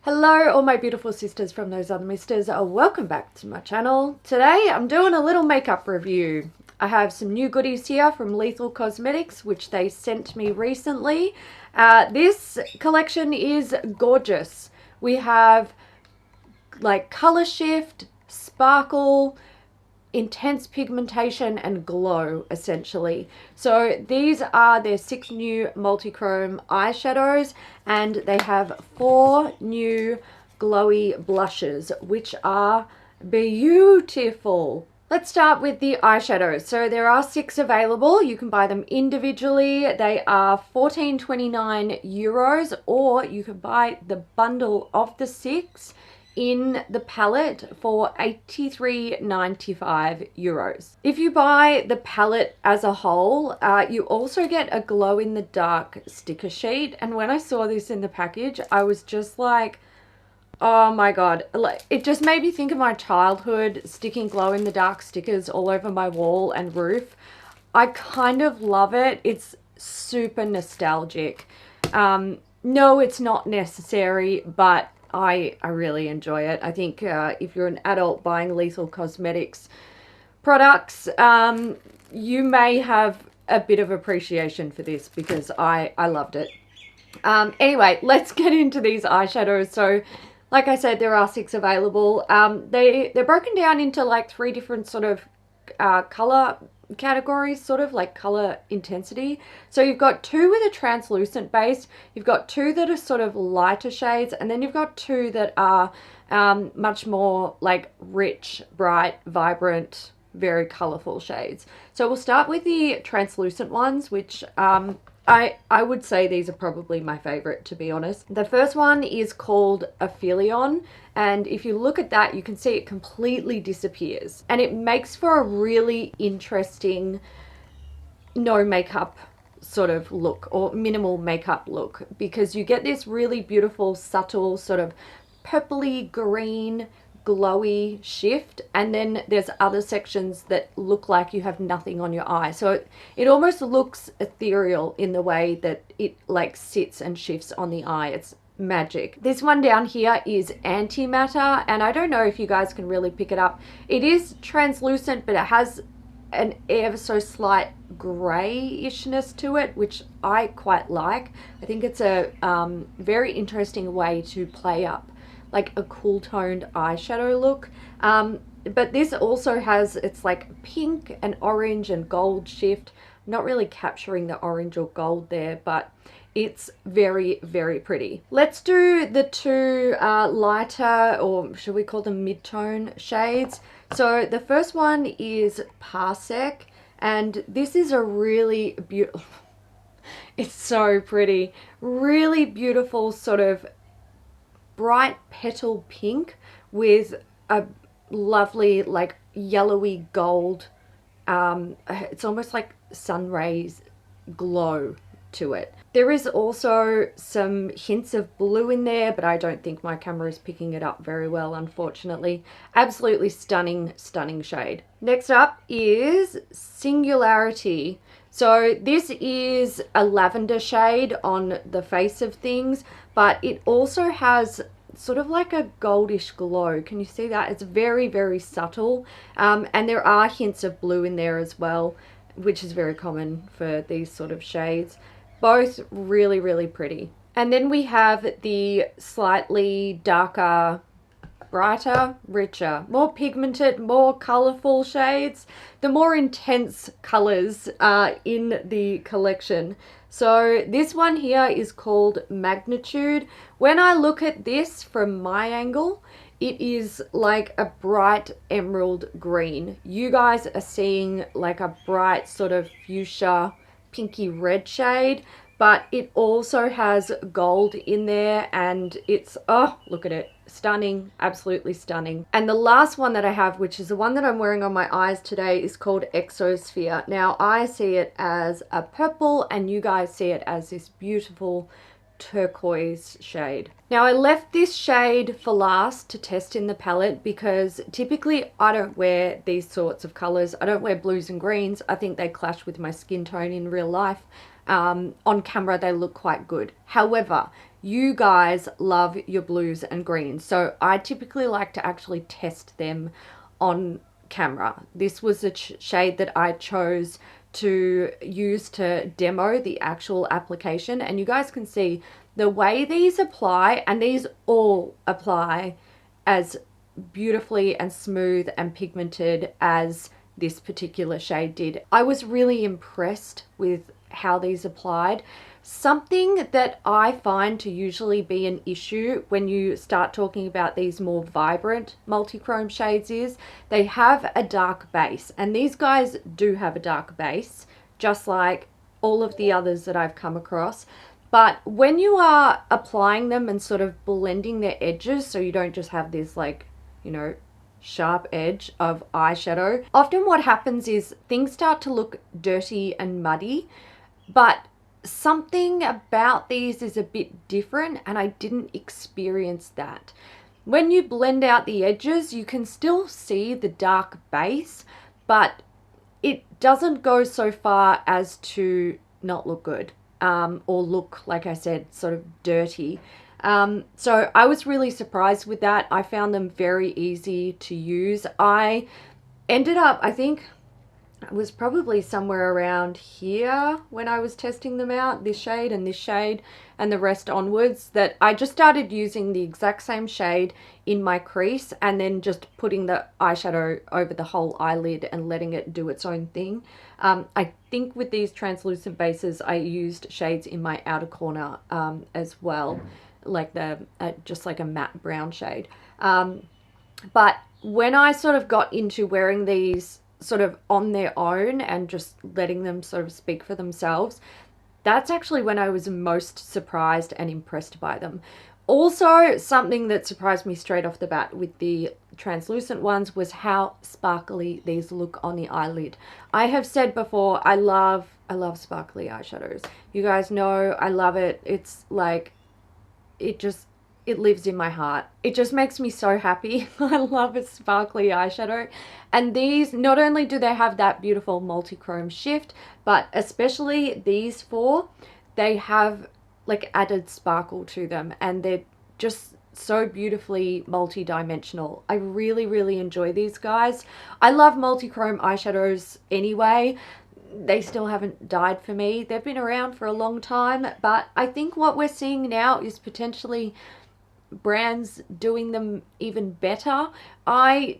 Hello all my beautiful sisters from those other misters. Welcome back to my channel. Today I'm doing a little makeup review. I have some new goodies here from Lethal Cosmetics which they sent me recently. This collection is gorgeous. We have like color shift, sparkle, intense pigmentation and glow essentially. So these are their 6 new multi-chrome eyeshadows and they have 4 new glowy blushes which are beautiful. Let's start with the eyeshadows. So there are 6 available. You can buy them individually. They are €14.29 or you can buy the bundle of the 6 in the palette for €83.95. If you buy the palette as a whole, you also get a glow in the dark sticker sheet. And when I saw this in the package, I was just like, oh my god, it just made me think of my childhood, sticking glow in the dark stickers all over my wall and roof. I kind of love it. It's super nostalgic. No, it's not necessary, but I really enjoy it. I think if you're an adult buying Lethal Cosmetics products, you may have a bit of appreciation for this because I loved it. Anyway, let's get into these eyeshadows. So like I said, there are 6 available. They're broken down into like 3 different sort of color categories, sort of like color intensity. So you've got 2 with a translucent base, you've got 2 that are sort of lighter shades, and then you've got 2 that are much more like rich, bright, vibrant, very colorful shades. So we'll start with the translucent ones, which I would say these are probably my favorite, to be honest. The first one is called Aphelion, and if you look at that, you can see it completely disappears. And it makes for a really interesting no makeup sort of look, or minimal makeup look, because you get this really beautiful, subtle, sort of purpley green, glowy shift, and then there's other sections that look like you have nothing on your eye. So it almost looks ethereal in the way that it like sits and shifts on the eye. It's magic. This one down here is Antimatter, and I don't know if you guys can really pick it up. It is translucent, but it has an ever so slight grayishness to it, which I quite like. I think it's a very interesting way to play up like a cool toned eyeshadow look. But this also has, it's like pink and orange and gold shift. I'm not really capturing the orange or gold there, but it's very, very pretty. Let's do the 2 lighter, or should we call them mid-tone shades. So the first one is Parsec, and this is a really beautiful, it's so pretty, really beautiful sort of bright petal pink with a lovely like yellowy gold, it's almost like sun rays glow to it. There is also some hints of blue in there, but I don't think my camera is picking it up very well, unfortunately. Absolutely stunning, stunning shade. Next up is Singularity. So this is a lavender shade on the face of things, but it also has sort of like a goldish glow. Can you see that? It's very, very subtle. And there are hints of blue in there as well, which is very common for these sort of shades. Both really, really pretty. And then we have the slightly darker, brighter, richer, more pigmented, more colorful shades, the more intense colors in the collection. So this one here is called Magnitude. When I look at this from my angle, it is like a bright emerald green. You guys are seeing like a bright sort of fuchsia, pinky red shade, but it also has gold in there, and it's, oh, look at it, stunning, absolutely stunning. And the last one that I have, which is the one that I'm wearing on my eyes today, is called Exosphere. Now I see it as a purple and you guys see it as this beautiful turquoise shade. Now I left this shade for last to test in the palette because typically I don't wear these sorts of colors. I don't wear blues and greens. I think they clash with my skin tone in real life. On camera they look quite good. However, you guys love your blues and greens. So I typically like to actually test them on camera. This was a shade that I chose to use to demo the actual application, and you guys can see the way these apply, and these all apply as beautifully and smooth and pigmented as this particular shade did. I was really impressed with how these applied. Something that I find to usually be an issue when you start talking about these more vibrant multi-chrome shades is they have a dark base, and these guys do have a dark base, just like all of the others that I've come across. But when you are applying them and sort of blending their edges, so you don't just have this, like, you know, sharp edge of eyeshadow, often what happens is things start to look dirty and muddy. But something about these is a bit different, and I didn't experience that. When you blend out the edges, you can still see the dark base, but it doesn't go so far as to not look good, or look, like I said, sort of dirty. So I was really surprised with that. I found them very easy to use. I ended up, I think it was probably somewhere around here when I was testing them out, this shade and the rest onwards, that I just started using the exact same shade in my crease and then just putting the eyeshadow over the whole eyelid and letting it do its own thing. I think with these translucent bases I used shades in my outer corner as well, like the just like a matte brown shade. But when I sort of got into wearing these sort of on their own and just letting them sort of speak for themselves, that's actually when I was most surprised and impressed by them. Also, something that surprised me straight off the bat with the translucent ones was how sparkly these look on the eyelid. I have said before, I love sparkly eyeshadows. You guys know I love it. It's like, it lives in my heart. It just makes me so happy. I love a sparkly eyeshadow. And these, not only do they have that beautiful multi-chrome shift, but especially these four, they have like added sparkle to them, and they're just so beautifully multi-dimensional. I really, really enjoy these guys. I love multi-chrome eyeshadows anyway. They still haven't died for me. They've been around for a long time, but I think what we're seeing now is potentially brands doing them even better. I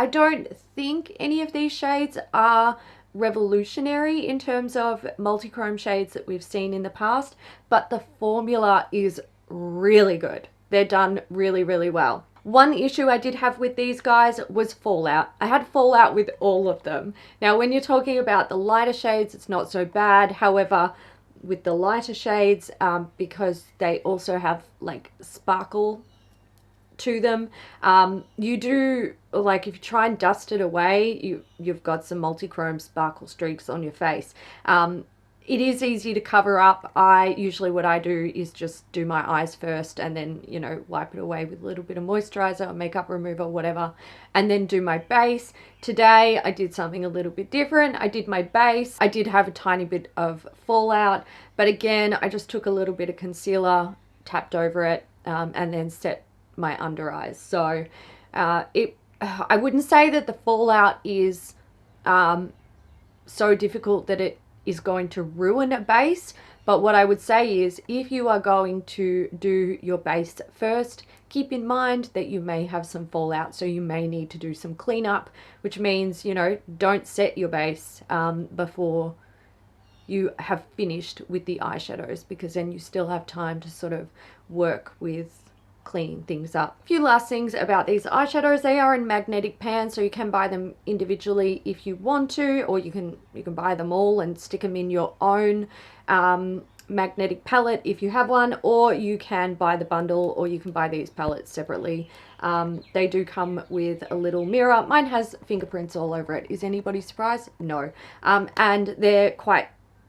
don't think any of these shades are revolutionary in terms of multi-chrome shades that we've seen in the past, but the formula is really good. They're done really, really well. One issue I did have with these guys was fallout. I had fallout with all of them. Now, when you're talking about the lighter shades, it's not so bad. However, with the lighter shades, because they also have like sparkle to them, you do, like, if you try and dust it away, you've got some multi-chrome sparkle streaks on your face. It is easy to cover up. Usually what I do is just do my eyes first and then, you know, wipe it away with a little bit of moisturizer or makeup remover, whatever, and then do my base. Today I did something a little bit different. I did my base. I did have a tiny bit of fallout, but again, I just took a little bit of concealer, tapped over it, and then set my under eyes. So I wouldn't say that the fallout is so difficult that it is going to ruin a base, but what I would say is if you are going to do your base first, keep in mind that you may have some fallout, so you may need to do some cleanup, which means, you know, don't set your base before you have finished with the eyeshadows, because then you still have time to sort of work with cleaning things up. A few last things about these eyeshadows: they are in magnetic pans, so you can buy them individually if you want to, or you can buy them all and stick them in your own magnetic palette if you have one, or you can buy the bundle, or you can buy these palettes separately. They do come with a little mirror. Mine has fingerprints all over it. Is anybody surprised? No. And they're quite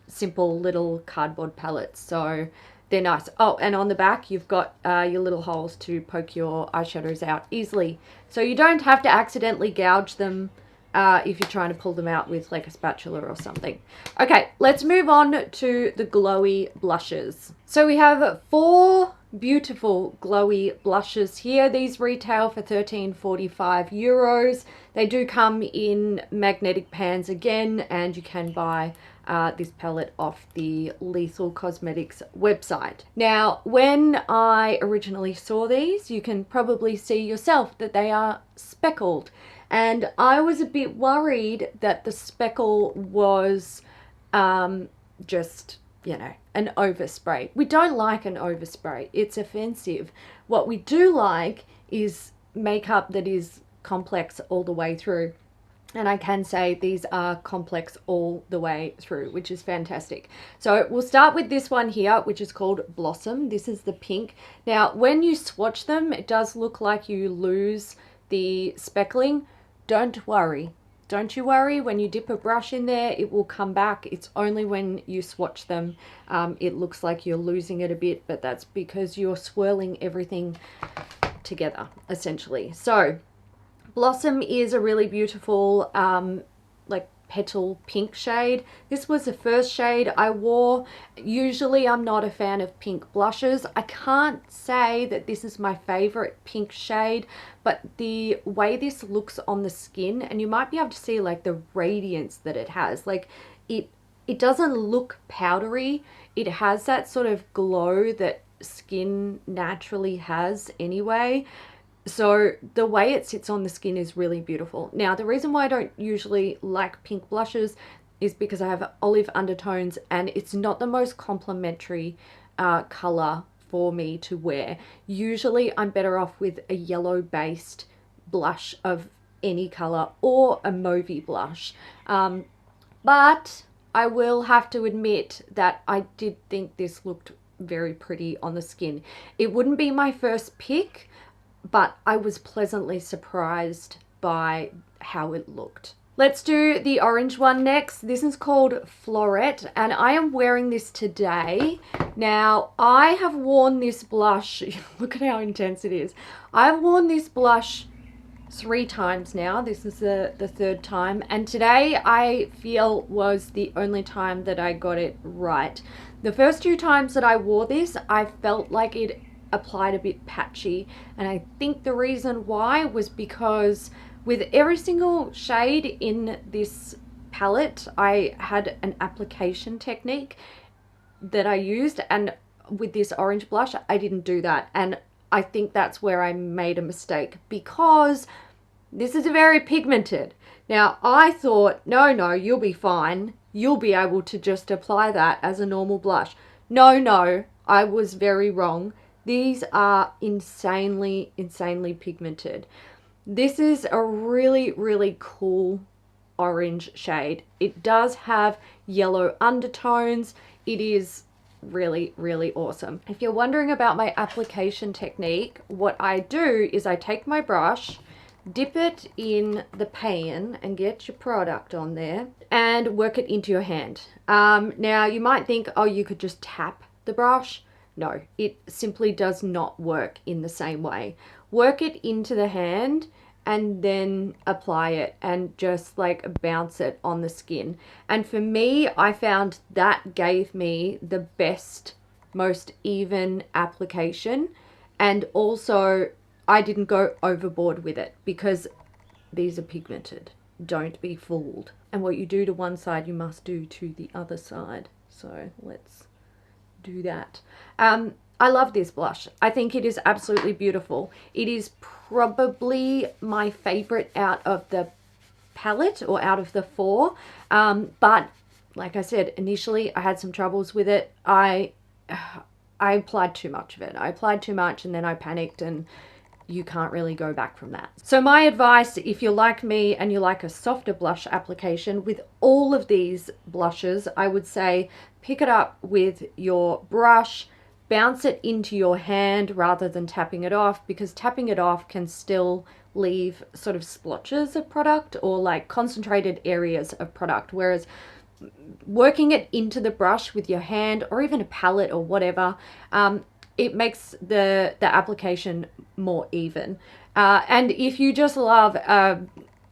simple little cardboard palettes, so they're nice. Oh, and on the back you've got your little holes to poke your eyeshadows out easily, so you don't have to accidentally gouge them if you're trying to pull them out with like a spatula or something. Okay, let's move on to the glowy blushes. So we have 4 beautiful glowy blushes here. These retail for €13.45. They do come in magnetic pans again, and you can buy this palette off the Lethal Cosmetics website. Now, when I originally saw these, you can probably see yourself that they are speckled, and I was a bit worried that the speckle was just, you know, an overspray. We don't like an overspray. It's offensive. What we do like is makeup that is complex all the way through. And I can say these are complex all the way through, which is fantastic. So we'll start with this one here, which is called Blossom. This is the pink. Now, when you swatch them, it does look like you lose the speckling. Don't worry. Don't you worry. When you dip a brush in there, it will come back. It's only when you swatch them, it looks like you're losing it a bit, but that's because you're swirling everything together, essentially. So Blossom is a really beautiful like petal pink shade. This was the first shade I wore. Usually I'm not a fan of pink blushes. I can't say that this is my favorite pink shade, but the way this looks on the skin, and you might be able to see like the radiance that it has, like it doesn't look powdery. It has that sort of glow that skin naturally has anyway. So the way it sits on the skin is really beautiful. Now, the reason why I don't usually like pink blushes is because I have olive undertones, and it's not the most complimentary color for me to wear. Usually I'm better off with a yellow based blush of any color, or a mauvey blush. But I will have to admit that I did think this looked very pretty on the skin. It wouldn't be my first pick, but I was pleasantly surprised by how it looked. Let's do the orange one next. This is called Florette, and I am wearing this today. Now, I have worn this blush, look at how intense it is. I've worn this blush 3 times now. This is the 3rd time, and today I feel was the only time that I got it right. The first 2 times that I wore this, I felt like it applied a bit patchy, and I think the reason why was because with every single shade in this palette I had an application technique that I used, and with this orange blush I didn't do that, and I think that's where I made a mistake, because this is very pigmented. Now I thought, no, you'll be fine, you'll be able to just apply that as a normal blush. No, I was very wrong. These are insanely pigmented. This is a really cool orange shade. It does have yellow undertones. It is really awesome. If you're wondering about my application technique, what I do is I take my brush, dip it in the pan and get your product on there and work it into your hand. Now you might think, oh, you could just tap the brush. No, it simply does not work in the same way. Work it into the hand and then apply it and just like bounce it on the skin. And for me, I found that gave me the best, most even application. And also I didn't go overboard with it, because these are pigmented. Don't be fooled. And what you do to one side, you must do to the other side. So let's do that. I love this blush. I think it is absolutely beautiful. It is probably my favorite out of the palette, or out of the 4. But like I said, initially I had some troubles with it. I applied too much of it. I applied too much and then I panicked, and you can't really go back from that. So my advice, if you're like me and you like a softer blush application, with all of these blushes, I would say pick it up with your brush, bounce it into your hand rather than tapping it off, because tapping it off can still leave sort of splotches of product, or like concentrated areas of product, whereas working it into the brush with your hand, or even a palette or whatever, it makes the application more even. And if you just love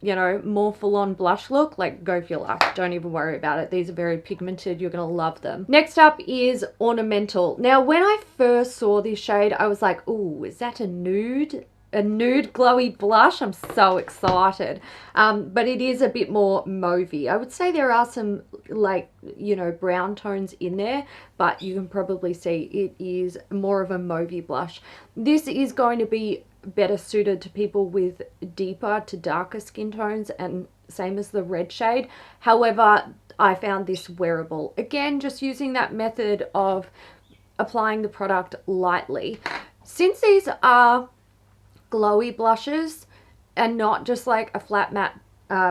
you know, more full-on blush look, like go for your life. Don't even worry about it. These are very pigmented. You're gonna love them. Next up is Ornamental. Now, when I first saw this shade, I was like, ooh, is that a nude? A nude glowy blush? I'm so excited. But it is a bit more mauvey. I would say there are some, like, you know, brown tones in there, but you can probably see it is more of a mauvey blush. This is going to be better suited to people with deeper to darker skin tones, and same as the red shade. However, I found this wearable. Again, just using that method of applying the product lightly. Since these are glowy blushes and not just like a flat matte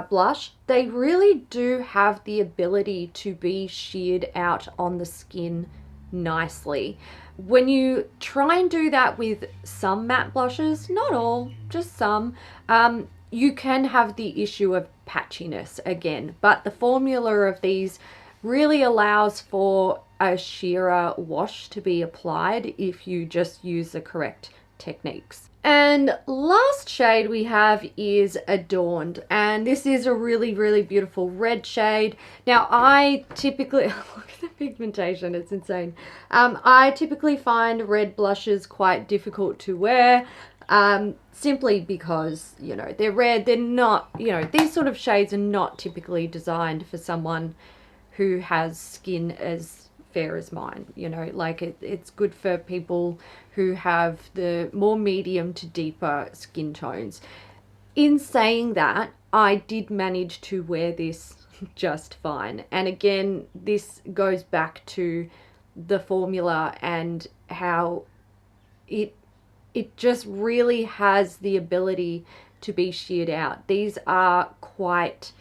blush, they really do have the ability to be sheared out on the skin nicely. When you try and do that with some matte blushes, not all, just some, you can have the issue of patchiness again, but the formula of these really allows for a sheerer wash to be applied if you just use the correct techniques. And last shade we have is Adorned, and this is a really, really beautiful red shade. Now, I typically, look at the pigmentation, it's insane. I typically find red blushes quite difficult to wear, simply because, you know, they're red, they're not, you know, these sort of shades are not typically designed for someone who has skin as fair as mine, you know, like it's good for people who have the more medium to deeper skin tones. In saying that, I did manage to wear this just fine. And again, this goes back to the formula and how it just really has the ability to be sheared out. These are quite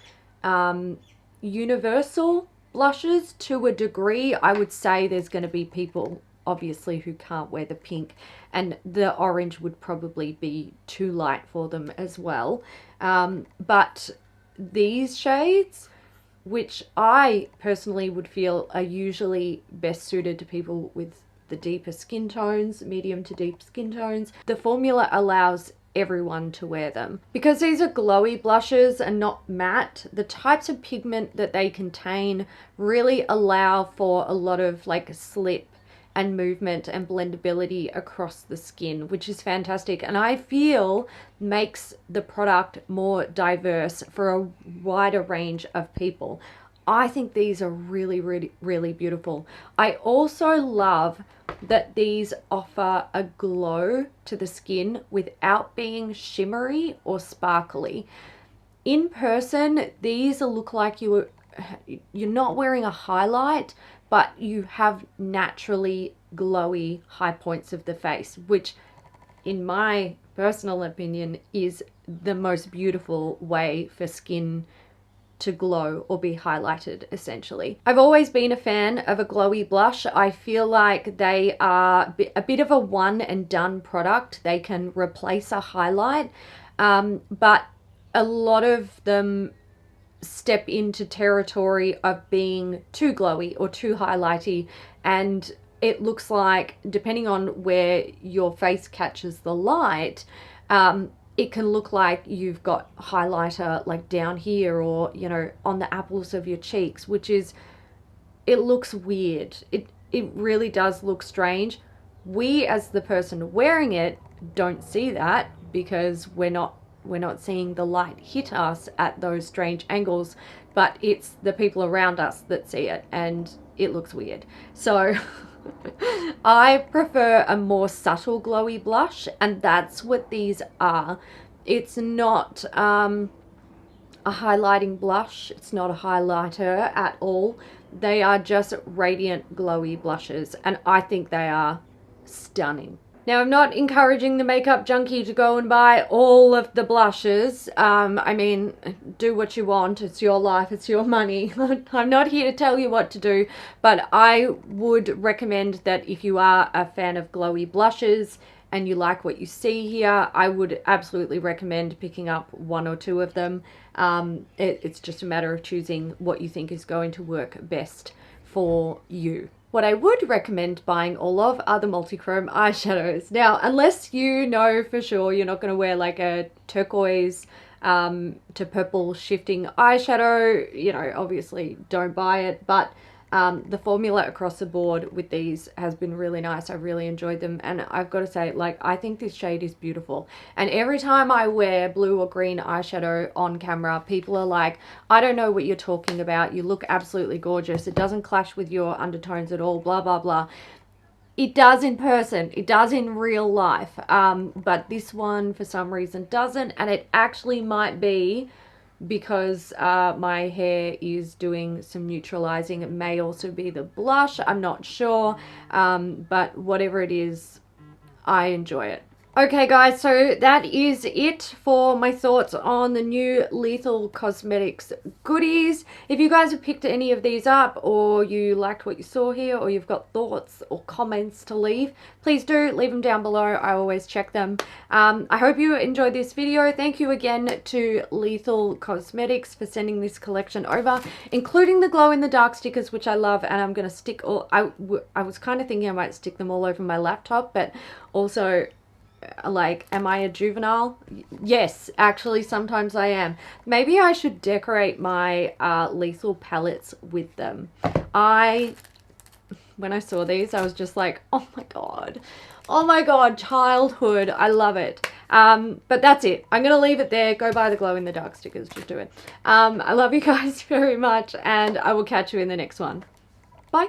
universal blushes to a degree. I would say there's going to be people obviously who can't wear the pink, and the orange would probably be too light for them as well. But these shades, which I personally would feel are usually best suited to people with the deeper skin tones, medium to deep skin tones, the formula allows everyone to wear them. Because these are glowy blushes and not matte, the types of pigment that they contain really allow for a lot of like slip and movement and blendability across the skin, which is fantastic, and I feel makes the product more diverse for a wider range of people. I think these are really, really, really beautiful. I also love that these offer a glow to the skin without being shimmery or sparkly. In person, these look like you're not wearing a highlight, but you have naturally glowy high points of the face, which in my personal opinion is the most beautiful way for skin to glow or be highlighted, essentially. I've always been a fan of a glowy blush. I feel like they are a bit of a one and done product. They can replace a highlight, but a lot of them step into territory of being too glowy or too highlighty, and it looks like, depending on where your face catches the light, it can look like you've got highlighter like down here, or, you know, on the apples of your cheeks, which is, it looks weird. It really does look strange. We, as the person wearing it, don't see that because we're not seeing the light hit us at those strange angles, but it's the people around us that see it, and it looks weird. So I prefer a more subtle glowy blush, and that's what these are. It's not a highlighting blush, it's not a highlighter at all. They are just radiant glowy blushes, and I think they are stunning. Now, I'm not encouraging the makeup junkie to go and buy all of the blushes. I mean, do what you want. It's your life. It's your money. I'm not here to tell you what to do, but I would recommend that if you are a fan of glowy blushes and you like what you see here, I would absolutely recommend picking up one or two of them. It's just a matter of choosing what you think is going to work best for you. What I would recommend buying all of are the Multichrome eyeshadows. Now, unless you know for sure you're not going to wear like a turquoise to purple shifting eyeshadow. You know, obviously don't buy it, but the formula across the board with these has been really nice. I really enjoyed them, and I've got to say, like, I think this shade is beautiful. And every time I wear blue or green eyeshadow on camera, people are like, I don't know what you're talking about. You look absolutely gorgeous. It doesn't clash with your undertones at all, blah, blah, blah. It does in person. It does in real life. But this one, for some reason, doesn't. And it actually might be because my hair is doing some neutralizing. It may also be the blush. I'm not sure. But whatever it is, I enjoy it. Okay guys, so that is it for my thoughts on the new Lethal Cosmetics goodies. If you guys have picked any of these up, or you liked what you saw here, or you've got thoughts or comments to leave, please do leave them down below. I always check them. I hope you enjoyed this video. Thank you again to Lethal Cosmetics for sending this collection over, including the glow in the dark stickers, which I love, and I'm going to stick all, I was kind of thinking I might stick them all over my laptop, but also, like, am I a juvenile? Yes, actually sometimes I am. Maybe I should decorate my Lethal palettes with them. When I saw these, I was just like, oh my god, childhood. I love it. But that's it. I'm gonna leave it there. Go buy the glow in the dark stickers. Just do it. I love you guys very much, and I will catch you in the next one. Bye.